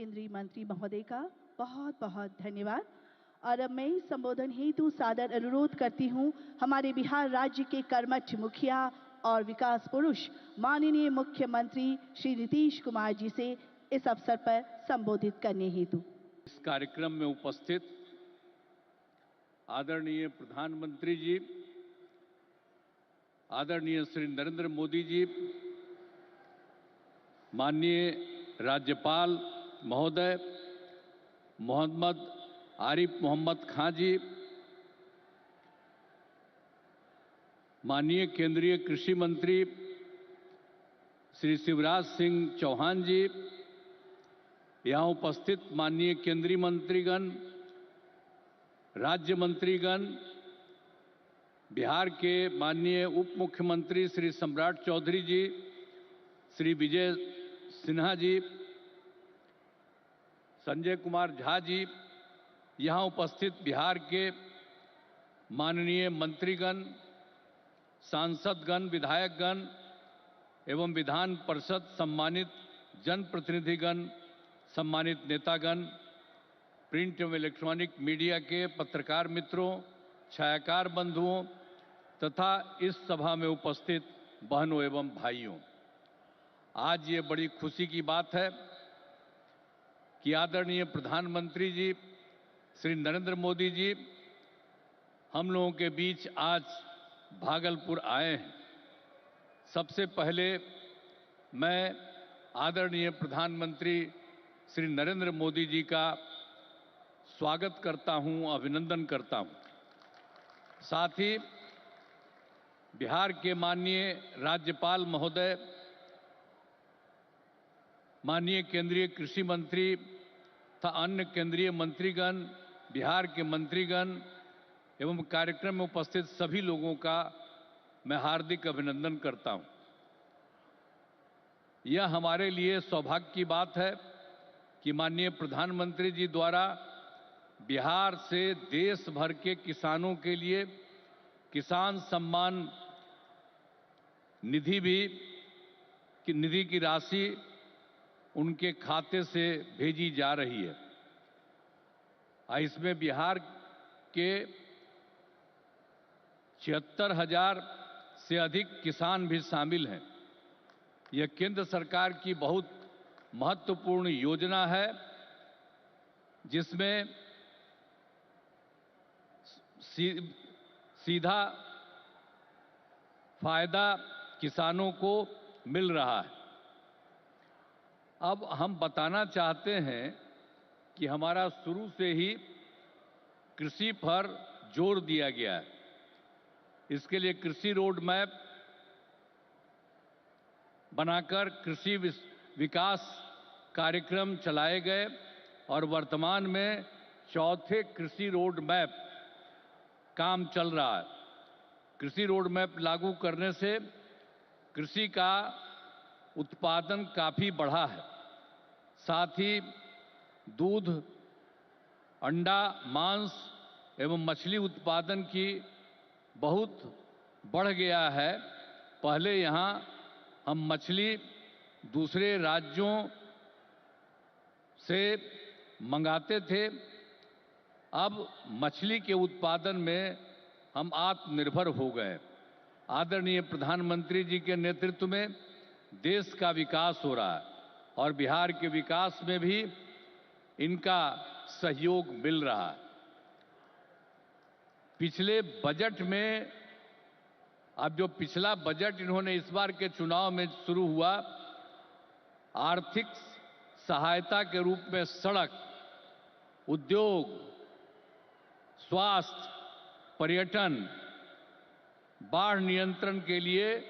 केंद्रीय मंत्री महोदय का बहुत बहुत धन्यवाद। और अब मैं संबोधन हेतु सादर अनुरोध करती हूं हमारे बिहार राज्य के कर्मठ मुखिया और विकास पुरुष माननीय मुख्यमंत्री श्री नीतीश कुमार जी से इस अवसर पर संबोधित करने हेतु। इस कार्यक्रम में उपस्थित आदरणीय प्रधानमंत्री जी, आदरणीय श्री नरेंद्र मोदी जी, माननीय राज्यपाल महोदय मोहम्मद आरिफ मोहम्मद खां जी, माननीय केंद्रीय कृषि मंत्री श्री शिवराज सिंह चौहान जी, यहाँ उपस्थित माननीय केंद्रीय मंत्रीगण, राज्य मंत्रीगण, बिहार के माननीय उप मुख्यमंत्री श्री सम्राट चौधरी जी, श्री विजय सिन्हा जी, संजय कुमार झा जी, यहाँ उपस्थित बिहार के माननीय मंत्रीगण, सांसदगण, विधायकगण एवं विधान परिषद सम्मानित जनप्रतिनिधिगण, सम्मानित नेतागण, प्रिंट एवं इलेक्ट्रॉनिक मीडिया के पत्रकार मित्रों, छायाकार बंधुओं तथा इस सभा में उपस्थित बहनों एवं भाइयों, आज ये बड़ी खुशी की बात है कि आदरणीय प्रधानमंत्री जी श्री नरेंद्र मोदी जी हम लोगों के बीच आज भागलपुर आए हैं। सबसे पहले मैं आदरणीय प्रधानमंत्री श्री नरेंद्र मोदी जी का स्वागत करता हूं, अभिनंदन करता हूं। साथ ही बिहार के माननीय राज्यपाल महोदय, माननीय केंद्रीय कृषि मंत्री तथा अन्य केंद्रीय मंत्रीगण, बिहार के मंत्रीगण एवं कार्यक्रम में उपस्थित सभी लोगों का मैं हार्दिक अभिनंदन करता हूं। यह हमारे लिए सौभाग्य की बात है कि माननीय प्रधानमंत्री जी द्वारा बिहार से देश भर के किसानों के लिए किसान सम्मान निधि की राशि उनके खाते से भेजी जा रही है। इसमें बिहार के 76,000 से अधिक किसान भी शामिल हैं। यह केंद्र सरकार की बहुत महत्वपूर्ण योजना है जिसमें सीधा फायदा किसानों को मिल रहा है। अब हम बताना चाहते हैं कि हमारा शुरू से ही कृषि पर जोर दिया गया है। इसके लिए कृषि रोड मैप बनाकर कृषि विकास कार्यक्रम चलाए गए और वर्तमान में चौथे कृषि रोड मैप काम चल रहा है। कृषि रोड मैप लागू करने से कृषि का उत्पादन काफी बढ़ा है। साथ ही दूध, अंडा, मांस एवं मछली उत्पादन की बहुत बढ़ गया है। पहले यहाँ हम मछली दूसरे राज्यों से मंगाते थे, अब मछली के उत्पादन में हम आत्मनिर्भर हो गए। आदरणीय प्रधानमंत्री जी के नेतृत्व में देश का विकास हो रहा है और बिहार के विकास में भी इनका सहयोग मिल रहा है। पिछले बजट में, अब जो पिछला बजट इन्होंने इस बार के चुनाव में शुरू हुआ, आर्थिक सहायता के रूप में सड़क, उद्योग, स्वास्थ्य, पर्यटन, बाढ़ नियंत्रण के लिए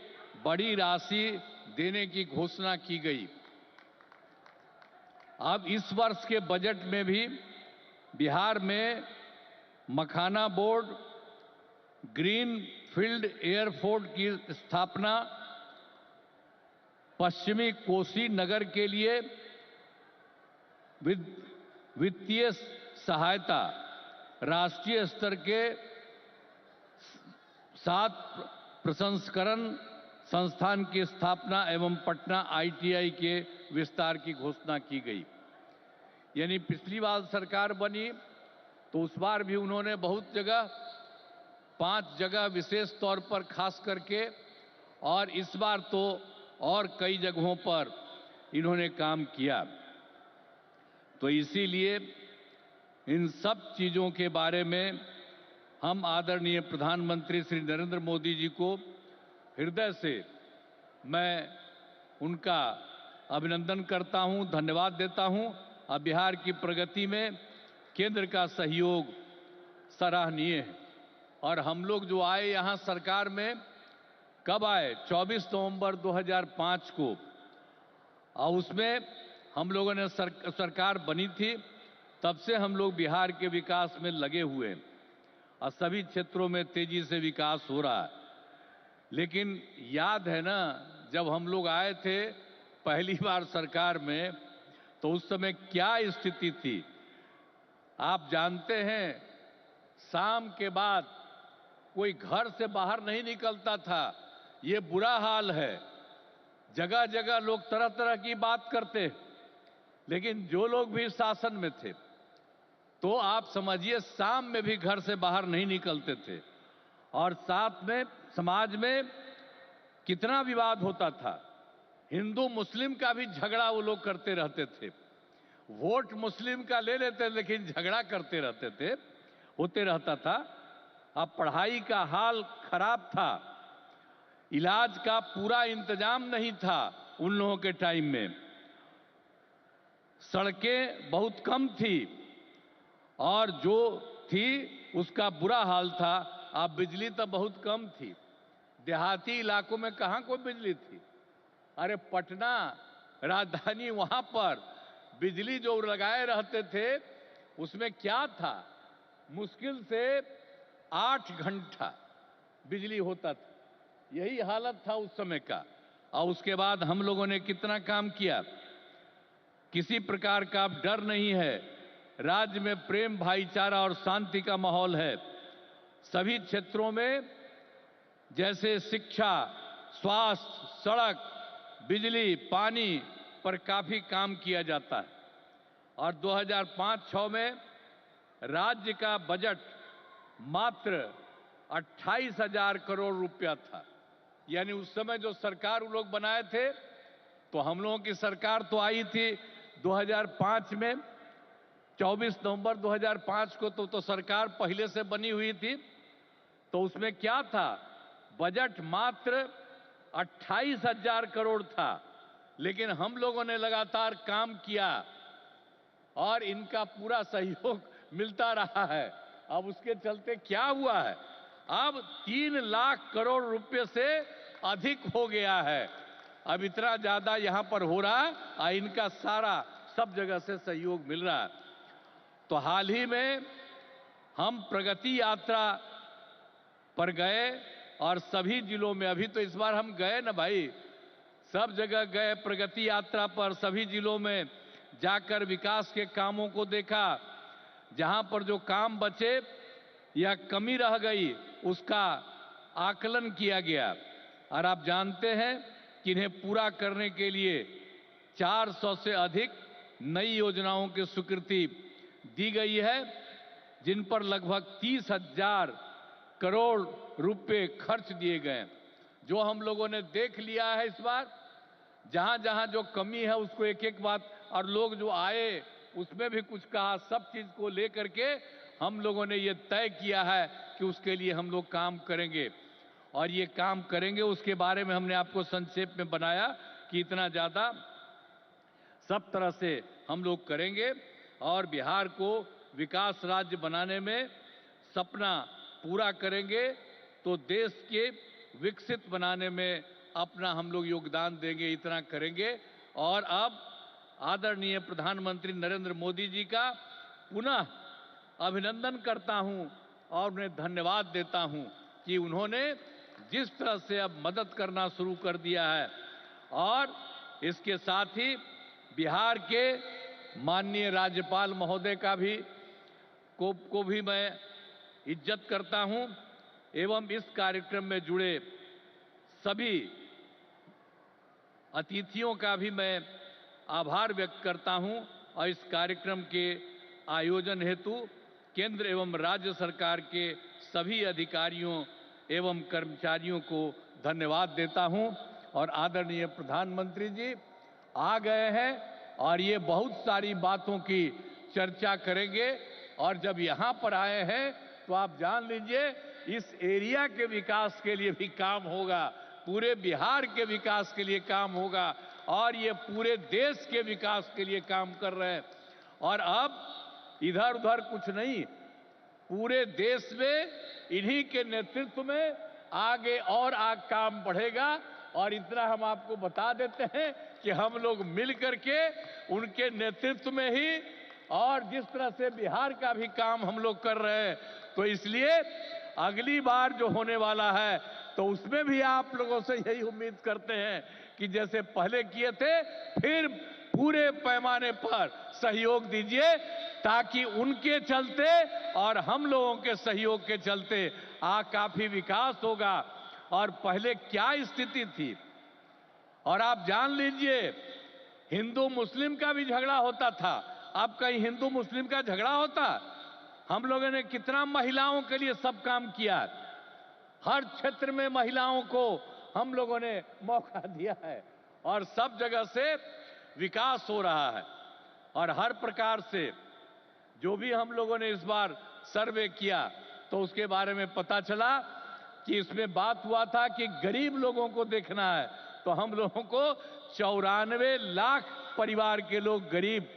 बड़ी राशि देने की घोषणा की गई। अब इस वर्ष के बजट में भी बिहार में मखाना बोर्ड, ग्रीन फील्ड एयरपोर्ट की स्थापना, पश्चिमी कोसी नगर के लिए वित्तीय सहायता, राष्ट्रीय स्तर के 7 प्रसंस्करण संस्थान की स्थापना एवं पटना ITI के विस्तार की घोषणा की गई। यानी पिछली बार सरकार बनी तो उस बार भी उन्होंने बहुत जगह 5 जगह विशेष तौर पर खास करके, और इस बार तो और कई जगहों पर इन्होंने काम किया। तो इसीलिए इन सब चीजों के बारे में हम आदरणीय प्रधानमंत्री श्री नरेंद्र मोदी जी को हृदय से मैं उनका अभिनंदन करता हूं, धन्यवाद देता हूं। और बिहार की प्रगति में केंद्र का सहयोग सराहनीय है। और हम लोग जो आए यहां सरकार में, कब आए? 24 नवंबर 2005 को, और उसमें हम लोगों ने सरकार बनी थी। तब से हम लोग बिहार के विकास में लगे हुए हैं और सभी क्षेत्रों में तेजी से विकास हो रहा है। लेकिन याद है ना, जब हम लोग आए थे पहली बार सरकार में, तो उस समय क्या स्थिति थी आप जानते हैं। शाम के बाद कोई घर से बाहर नहीं निकलता था, ये बुरा हाल है। जगह जगह लोग तरह तरह की बात करते, लेकिन जो लोग भी शासन में थे तो आप समझिए शाम में भी घर से बाहर नहीं निकलते थे। और साथ में समाज में कितना विवाद होता था। हिंदू मुस्लिम का भी झगड़ा वो लोग करते रहते थे। वोट मुस्लिम का ले लेते लेकिन झगड़ा करते रहते थे, होते रहता था। अब पढ़ाई का हाल खराब था, इलाज का पूरा इंतजाम नहीं था उन लोगों के टाइम में, सड़कें बहुत कम थी और जो थी उसका बुरा हाल था। अब बिजली तो बहुत कम थी, देहाती इलाकों में कहां कोई बिजली थी। अरे पटना राजधानी, वहां पर बिजली जो लगाए रहते थे उसमें क्या था, मुश्किल से 8 घंटा बिजली होता था। यही हालत था उस समय का। और उसके बाद हम लोगों ने कितना काम किया, किसी प्रकार का डर नहीं है। राज्य में प्रेम, भाईचारा और शांति का माहौल है। सभी क्षेत्रों में जैसे शिक्षा, स्वास्थ्य, सड़क, बिजली, पानी पर काफी काम किया जाता है। और 2005-06 में राज्य का बजट मात्र 28,000 करोड़ रुपया था। यानी उस समय जो सरकार वो लोग बनाए थे, तो हम लोगों की सरकार तो आई थी 2005 में, 24 नवंबर 2005 को तो सरकार पहले से बनी हुई थी। तो उसमें क्या था, बजट मात्र 28,000 करोड़ था। लेकिन हम लोगों ने लगातार काम किया और इनका पूरा सहयोग मिलता रहा है। अब उसके चलते क्या हुआ है, अब 3 लाख करोड़ रुपए से अधिक हो गया है। अब इतना ज्यादा यहां पर हो रहा है और इनका सारा सब जगह से सहयोग मिल रहा है। तो हाल ही में हम प्रगति यात्रा पर गए और सभी जिलों में, अभी तो इस बार हम गए ना भाई, सब जगह गए प्रगति यात्रा पर, सभी जिलों में जाकर विकास के कामों को देखा। जहां पर जो काम बचे या कमी रह गई उसका आकलन किया गया। और आप जानते हैं कि इन्हें पूरा करने के लिए 400 से अधिक नई योजनाओं की स्वीकृति दी गई है, जिन पर लगभग 30,000 करोड़ रुपए खर्च दिए गए। जो हम लोगों ने देख लिया है इस बार, जहां जहां जो कमी है उसको एक एक बात, और लोग जो आए उसमें भी कुछ कहा, सब चीज को लेकर के हम लोगों ने ये तय किया है कि उसके लिए हम लोग काम करेंगे। और ये काम करेंगे उसके बारे में हमने आपको संक्षेप में बनाया कि इतना ज्यादा सब तरह से हम लोग करेंगे और बिहार को विकास राज्य बनाने में सपना पूरा करेंगे। तो देश के विकसित बनाने में अपना हम लोग योगदान देंगे, इतना करेंगे। और अब आदरणीय प्रधानमंत्री नरेंद्र मोदी जी का पुनः अभिनंदन करता हूं और उन्हें धन्यवाद देता हूं कि उन्होंने जिस तरह से अब मदद करना शुरू कर दिया है। और इसके साथ ही बिहार के माननीय राज्यपाल महोदय का भी को भी मैं इज्जत करता हूं एवं इस कार्यक्रम में जुड़े सभी अतिथियों का भी मैं आभार व्यक्त करता हूं और इस कार्यक्रम के आयोजन हेतु केंद्र एवं राज्य सरकार के सभी अधिकारियों एवं कर्मचारियों को धन्यवाद देता हूं। और आदरणीय प्रधानमंत्री जी आ गए हैं और ये बहुत सारी बातों की चर्चा करेंगे। और जब यहाँ पर आए हैं तो आप जान लीजिए इस एरिया के विकास के लिए भी काम होगा, पूरे बिहार के विकास के लिए काम होगा और ये पूरे देश के विकास के लिए काम कर रहे हैं। और अब इधर उधर कुछ नहीं, पूरे देश में इन्हीं के नेतृत्व में आगे और काम बढ़ेगा। और इतना हम आपको बता देते हैं कि हम लोग मिलकर के उनके नेतृत्व में ही और जिस तरह से बिहार का भी काम हम लोग कर रहे हैं, तो इसलिए अगली बार जो होने वाला है तो उसमें भी आप लोगों से यही उम्मीद करते हैं कि जैसे पहले किए थे फिर पूरे पैमाने पर सहयोग दीजिए, ताकि उनके चलते और हम लोगों के सहयोग के चलते काफी विकास होगा। और पहले क्या स्थिति थी, और आप जान लीजिए हिंदू मुस्लिम का भी झगड़ा होता था, अब कहीं हिंदू मुस्लिम का झगड़ा होता? हम लोगों ने कितना महिलाओं के लिए सब काम किया, हर क्षेत्र में महिलाओं को हम लोगों ने मौका दिया है और सब जगह से विकास हो रहा है। और हर प्रकार से जो भी हम लोगों ने इस बार सर्वे किया तो उसके बारे में पता चला कि इसमें बात हुआ था कि गरीब लोगों को देखना है, तो हम लोगों को 94 लाख परिवार के लोग गरीब,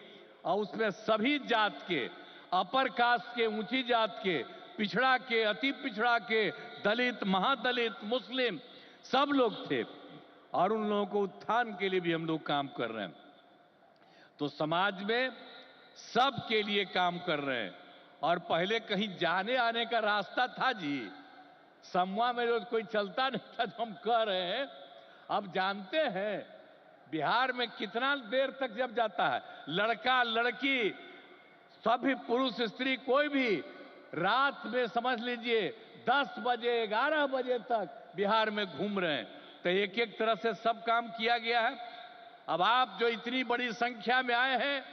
और उसमें सभी जात के, अपर कास्ट के, ऊंची जात के, पिछड़ा के, अति पिछड़ा के, दलित, महादलित, मुस्लिम, सब लोग थे। और उन लोगों को उत्थान के लिए भी हम लोग काम कर रहे हैं। तो समाज में सब के लिए काम कर रहे हैं। और पहले कहीं जाने आने का रास्ता था जी, समूह में रोज कोई चलता नहीं था, तो हम कह रहे हैं अब जानते हैं बिहार में कितना देर तक जब जाता है, लड़का लड़की सभी पुरुष स्त्री कोई भी रात में समझ लीजिए 10 बजे 11 बजे तक बिहार में घूम रहे हैं। तो एक एक तरह से सब काम किया गया है। अब आप जो इतनी बड़ी संख्या में आए हैं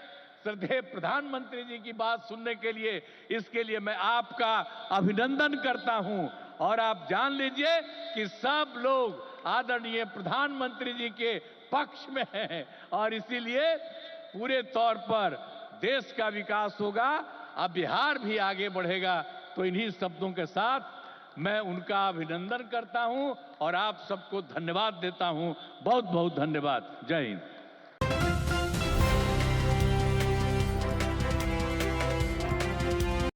श्रद्धेय प्रधानमंत्री जी की बात सुनने के लिए, इसके लिए मैं आपका अभिनंदन करता हूं। और आप जान लीजिए कि सब लोग आदरणीय प्रधानमंत्री जी के पक्ष में हैं और इसीलिए पूरे तौर पर देश का विकास होगा, अब बिहार भी आगे बढ़ेगा। तो इन्हीं शब्दों के साथ मैं उनका अभिनंदन करता हूं और आप सबको धन्यवाद देता हूं। बहुत बहुत धन्यवाद। जय हिंद।